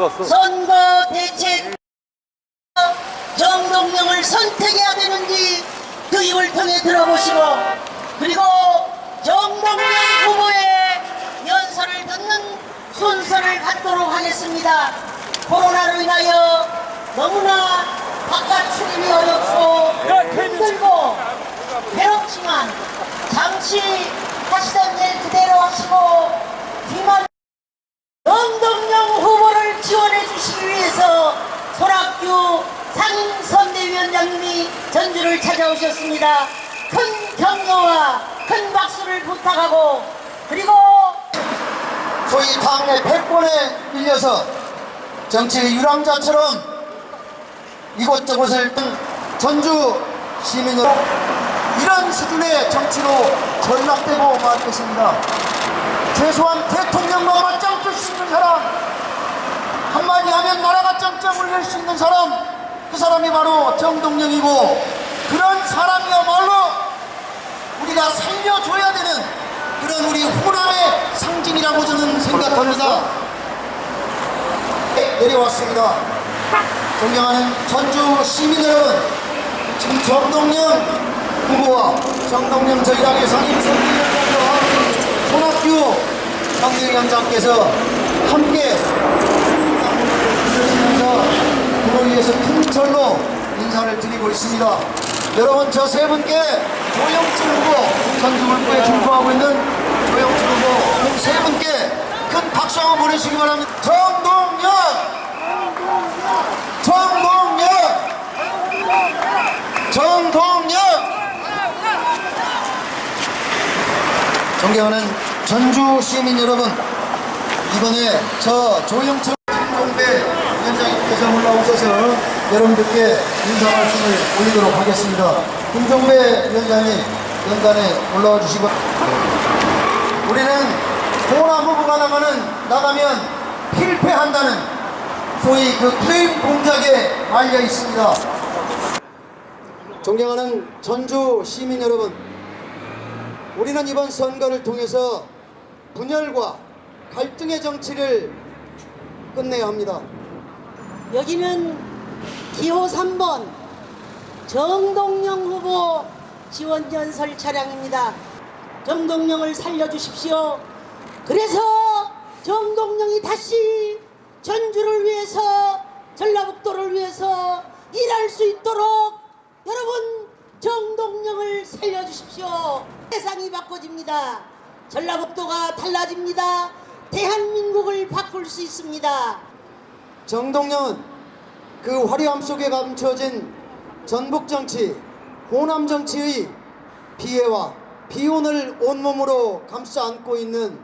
선거 대책 정동영을 선택해야 되는지 그 입을 통해 들어보시고, 그리고 정동영 후보의 연설을 듣는 순서를 갖도록 하겠습니다. 코로나로 인하여 너무나 바깥 출입이 어렵고 힘들고 괴롭지만 잠시 하시던 일 그대로 하시고 뒤만 정동영 후보를 지원해 주시기 위해서 손학규 상임선대위원장님이 전주를 찾아오셨습니다. 큰 격려와 큰 박수를 부탁하고, 그리고 소위 당내 패권에 밀려서 정치의 유랑자처럼 이곳저곳을 전주 시민 여러분, 이런 수준의 정치로 전락되고 말겠습니다. 최소한 대통령과 맞짱 뜰 수 있는 사람, 한마디 하면 나라가 짱짱 울릴 수 있는 사람, 그 사람이 바로 정동영이고, 그런 사람이야말로 우리가 살려줘야 되는 그런 우리 호남의 상징이라고 저는 생각합니다. 내려왔습니다. 존경하는 전주 시민 여러분, 지금 정동영 후보와 정동영 저희 당의 상임선대위원장과 손학규 상대위원장께서 함께 이루어지면서 그로 위해서 큰 절로 인사를 드리고 있습니다. 여러분, 저 세 분께 조영철 후보, 전주 울구에 출마하고 있는 조영철 후보 그 세 분께 큰 박수 한번 보내시기 바랍니다. 정동영! 정동영! 정동영! 존경하는 전주 시민 여러분, 이번에 저 조영철 김종배 위원장님께서 올라오셔서 여러분들께 인사 말씀을 올리도록 하겠습니다. 김종배 위원장님 연단에 올라와 주시고, 우리는 호남 후보가 나가면 필패한다는 소위 그 클레임 공작에 말려 있습니다. 존경하는 전주 시민 여러분, 우리는 이번 선거를 통해서 분열과 갈등의 정치를 끝내야 합니다. 여기는 기호 3번 정동영 후보 지원연설 차량입니다. 정동영을 살려주십시오. 그래서 정동영이 다시 전주를 위해서, 전라북도를 위해서 일할 수 있도록 여러분 정동영을 살려주십시오. 세상이 바꿔집니다. 전라북도가 달라집니다. 대한민국을 바꿀 수 있습니다. 정동영은 그 화려함 속에 감춰진 전북정치, 호남정치의 피해와 비혼을 온몸으로 감싸 안고 있는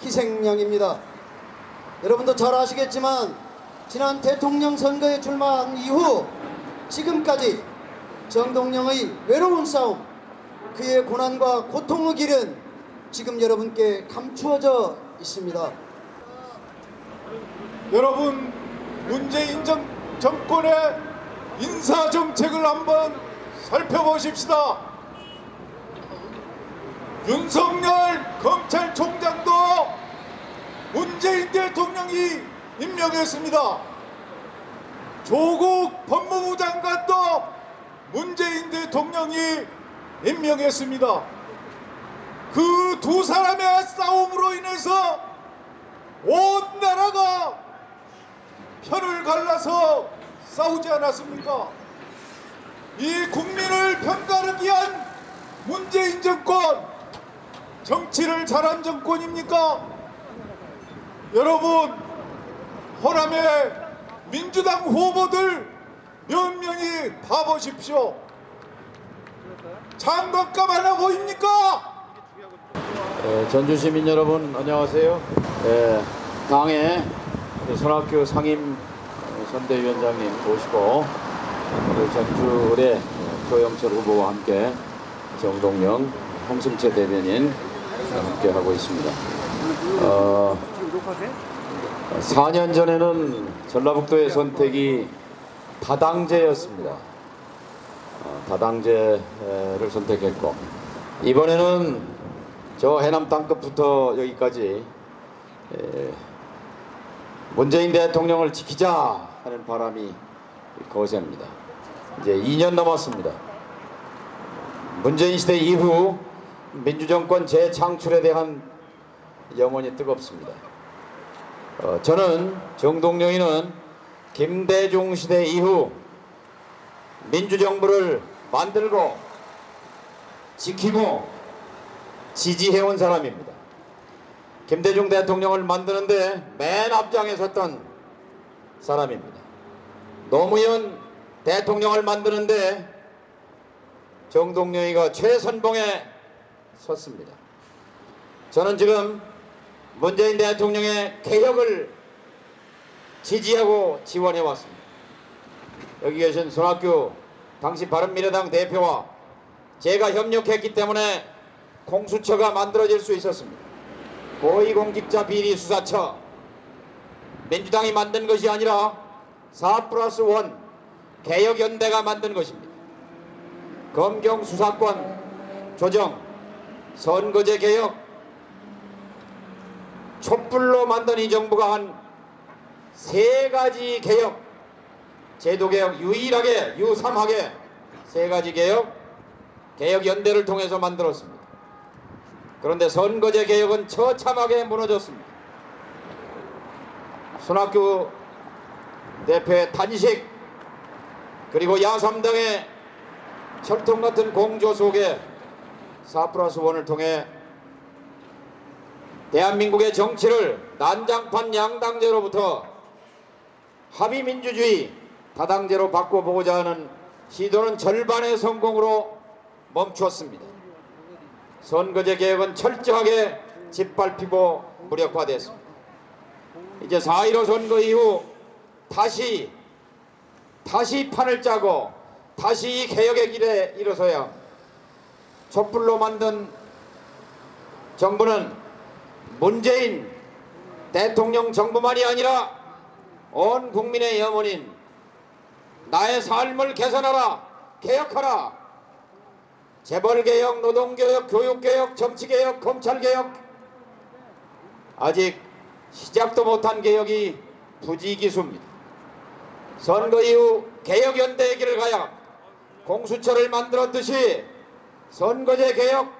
희생양입니다. 여러분도 잘 아시겠지만 지난 대통령 선거에 출마한 이후 지금까지 정동영의 외로운 싸움, 그의 고난과 고통의 길은 지금 여러분께 감추어져 있습니다. 여러분, 문재인 정권의 인사정책을 한번 살펴보십시다. 윤석열 검찰총장도 문재인 대통령이 임명했습니다. 조국 법무부 장관도 문재인 대통령이 임명했습니다. 그 두 사람의 싸움으로 인해서 온 나라가 편을 갈라서 싸우지 않았습니까? 이 국민을 편가르기 위한 문재인 정권, 정치를 잘한 정권입니까? 여러분, 호남의 민주당 후보들 몇 명이 봐보십시오. 장관감 하나 보입니까? 전주 시민 여러분 안녕하세요. 당의 손학규 상임 선대위원장님 모시고 전주의 조영철 후보와 함께 정동영, 홍승채 대변인 함께 하고 있습니다. 4년 전에는 전라북도의 선택이 다당제였습니다. 다당제를 선택했고, 이번에는 저 해남 땅끝부터 여기까지 문재인 대통령을 지키자 하는 바람이 거셉니다. 이제 2년 넘었습니다. 문재인 시대 이후 민주정권 재창출에 대한 염원이 뜨겁습니다. 저는 정동영이는 김대중 시대 이후 민주정부를 만들고 지키고 지지해온 사람입니다. 김대중 대통령을 만드는데 맨 앞장에 섰던 사람입니다. 노무현 대통령을 만드는데 정동영이가 최선봉에 섰습니다. 저는 지금 문재인 대통령의 개혁을 지지하고 지원해 왔습니다. 여기 계신 손학규 당시 바른미래당 대표와 제가 협력했기 때문에 공수처가 만들어질 수 있었습니다. 고위공직자 비리 수사처, 민주당이 만든 것이 아니라 4+1 개혁연대가 만든 것입니다. 검경 수사권 조정, 선거제 개혁, 촛불로 만든 이 정부가 한 3가지 개혁, 제도 개혁, 유삼하게 3가지 개혁, 개혁연대를 통해서 만들었습니다. 그런데 선거제 개혁은 처참하게 무너졌습니다. 손학규 대표의 단식, 그리고 야3당의 철통 같은 공조 속에 4+1을 통해 대한민국의 정치를 난장판 양당제로부터 합의민주주의 다당제로 바꿔보고자 하는 시도는 절반의 성공으로 멈추었습니다. 선거제 개혁은 철저하게 짓밟히고 무력화됐습니다. 이제 4.15 선거 이후 다시 판을 짜고 다시 이 개혁의 길에 일어서야 합니다. 촛불로 만든 정부는 문재인 대통령 정부만이 아니라 온 국민의 염원인 나의 삶을 개선하라, 개혁하라, 재벌개혁, 노동개혁, 교육개혁, 정치개혁, 검찰개혁, 아직 시작도 못한 개혁이 부지기수입니다. 선거 이후 개혁연대의 길을 가야 합니다. 공수처를 만들었듯이 선거제 개혁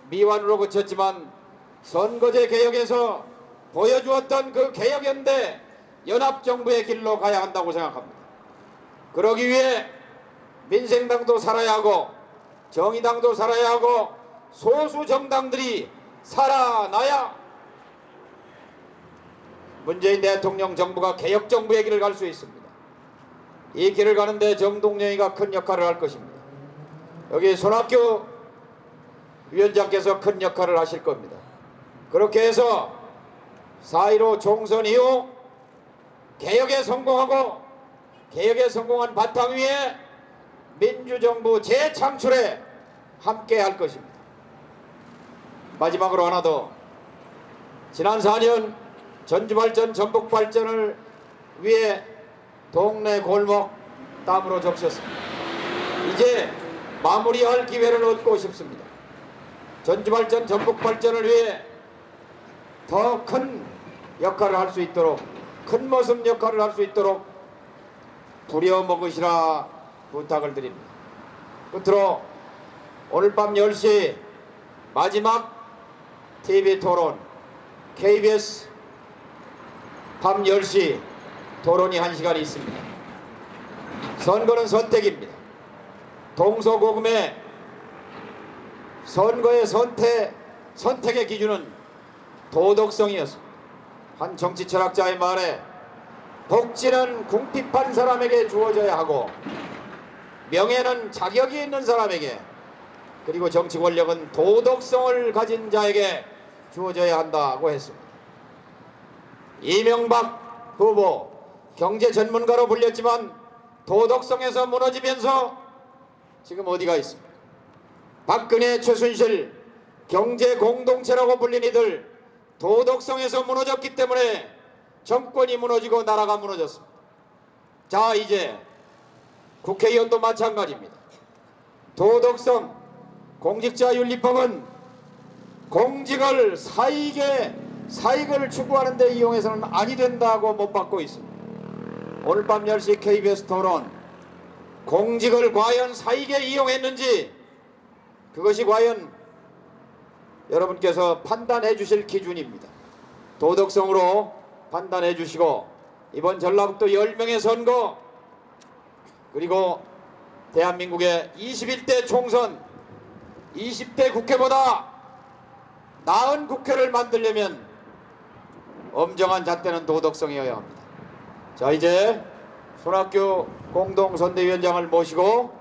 미완으로 그쳤지만 선거제 개혁에서 보여주었던 그 개혁연대 연합정부의 길로 가야 한다고 생각합니다. 그러기 위해 민생당도 살아야 하고 정의당도 살아야 하고 소수 정당들이 살아나야 문재인 대통령 정부가 개혁정부의 길을 갈 수 있습니다. 이 길을 가는데 정동영이가 큰 역할을 할 것입니다. 여기 손학규 위원장께서 큰 역할을 하실 겁니다. 그렇게 해서 4.15 총선 이후 개혁에 성공하고 개혁에 성공한 바탕 위에 민주정부 재창출에 함께 할 것입니다. 마지막으로 하나 더, 지난 4년 전주발전 전북발전을 위해 동네 골목 땀으로 적셨습니다. 이제 마무리할 기회를 얻고 싶습니다. 전주발전 전북발전을 위해 더 큰 역할을 할 수 있도록, 큰 모습 역할을 할 수 있도록 부려먹으시라 부탁을 드립니다. 끝으로 오늘 밤 10시 마지막 TV 토론, KBS 밤 10시 토론이 1시간 있습니다. 선거는 선택입니다. 동서고금의 선거의 선택의 기준은 도덕성이었습니다. 한 정치 철학자의 말에 복지는 궁핍한 사람에게 주어져야 하고 명예는 자격이 있는 사람에게, 그리고 정치 권력은 도덕성을 가진 자에게 주어져야 한다고 했습니다. 이명박 후보 경제 전문가로 불렸지만 도덕성에서 무너지면서 지금 어디가 있습니까? 박근혜, 최순실 경제 공동체라고 불린 이들 도덕성에서 무너졌기 때문에 정권이 무너지고 나라가 무너졌습니다. 자, 이제 국회의원도 마찬가지입니다. 도덕성, 공직자윤리법은 공직을 사익에 사익을 추구하는 데 이용해서는 아니 된다고 못 받고 있습니다. 오늘 밤 10시 KBS 토론, 공직을 과연 사익에 이용했는지 그것이 과연 여러분께서 판단해 주실 기준입니다. 도덕성으로 판단해 주시고 이번 전라북도 10명의 선거 그리고 대한민국의 21대 총선 20대 국회보다 나은 국회를 만들려면 엄정한 잣대는 도덕성이어야 합니다. 자, 이제 손학규 공동선대위원장을 모시고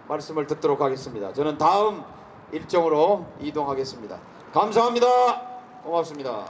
말씀을 듣도록 하겠습니다. 저는 다음 일정으로 이동하겠습니다. 감사합니다. 고맙습니다.